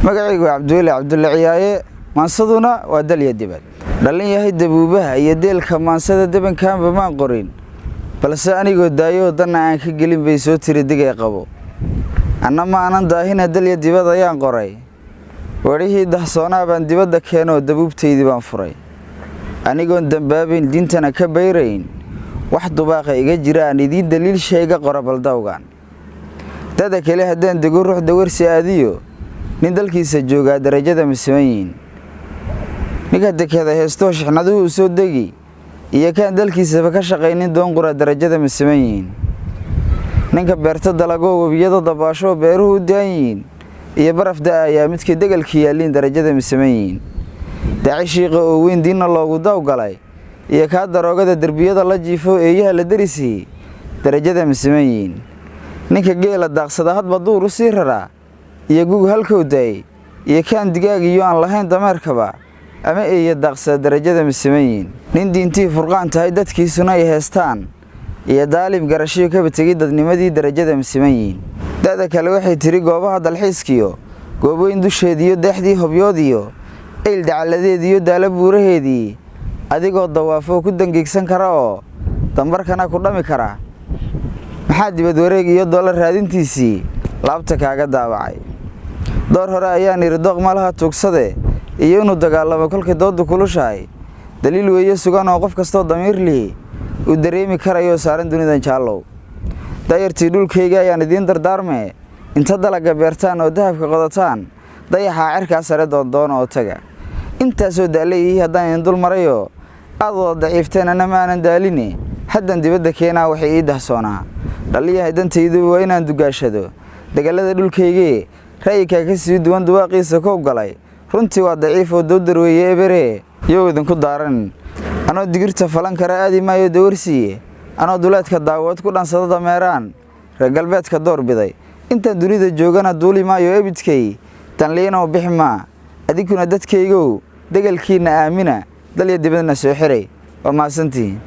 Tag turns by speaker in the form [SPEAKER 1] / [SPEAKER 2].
[SPEAKER 1] magacaygu Cabdulle Ciyaaye maansaduna waa dalya dibad dhalin yahay dabuubaha iyo deelka maansada debankaanba maan qorin balse anigoo daayo dana aan ka gelin bay soo tiri digay qabo annama aanan daahina dalya dibad ayaan qoray warihii dahsoonaa baan dibadda keeno dabuubtaydii baan furay anigoon dambaabayn diintana ka bayrayn wax dubaaqa iga jira aan idiin daliil sheega qora baldawgan dada kale haddaan dego ruux dawarsi aadiyo nin dalkiisa joogaa darajada mismayn ninka dekada heesto shixnaduhu soo degi iyo kaan dalkiisa ka shaqaynin doon qura darajada mismayn ninka beerta dalago wabiyada dabaasho beeruhu daayin iyo barafda ayaa midka degalka yaalin darajada mismayn dacishiiqa oo weyn diinna loogu dawgalay iyo ka daroogada darbiyada la jiifo eeyaha la darisi darajada mismayn ninka geela daaqsada hadba duur u sii raraa iyo gug halkoo day iyo kaan digaag iyo aan lahayn dameerkaba ama eeya daaqsada darajada mismayn nin diintii furqaan tahay dadkiisuna ay heestaan iyo daalim garashiyo ka batagay dadnimadii darajada mismayn dada kale waxay tiri goobaha dalxiiskiyo gooboyin dusheediyo deexdii hobyoodiyo il dacaladeediyo daala buuraheedii adigoo dawaafo ku dangiigsan kara oo dambarkana ku dhami kara maxaa dibad wareeg iyo dollar raadintiisii laabta kaaga daabacay door hore ayaan iri dooq malaha tuugsade iyo inuu dagaalamo kolkay doodu kulushahay daliil weeye sugan oo qof kastoo damiir lihi uu dareemi karayo saaran dunidan jaallow dayartii dhulkayga ayaan idiin dardaarmee inta dalaga beertaan oo dahabka qodataan dayaxaa cirkaa sare doondoon oo taga intaasoo daalayihii haddaan idin dul marayo aad wada daciifteen anama aanan daaline haddan dibadda keenaa waxay ii dahsoonaa dhaliyahay dantaydu waa inaan dugaashado dagallada dhulkaygee ra'yikaa ka sii duwan duwaaqiisa koob galay runtii waa daciif oo dowdar weeye eberee yow idinku daaran anoo digirta falan kara aadi maayo dawarsiiye anoo duleedka daawood ku dhansada dameeraan reer galbeedka door biday intaan dunida joogana duuli maayo ebidkay tanliinow bixi maa adiguna dadkaygow degalkiinna aamina dalya dibadna soo xiray waa mahadsantihiin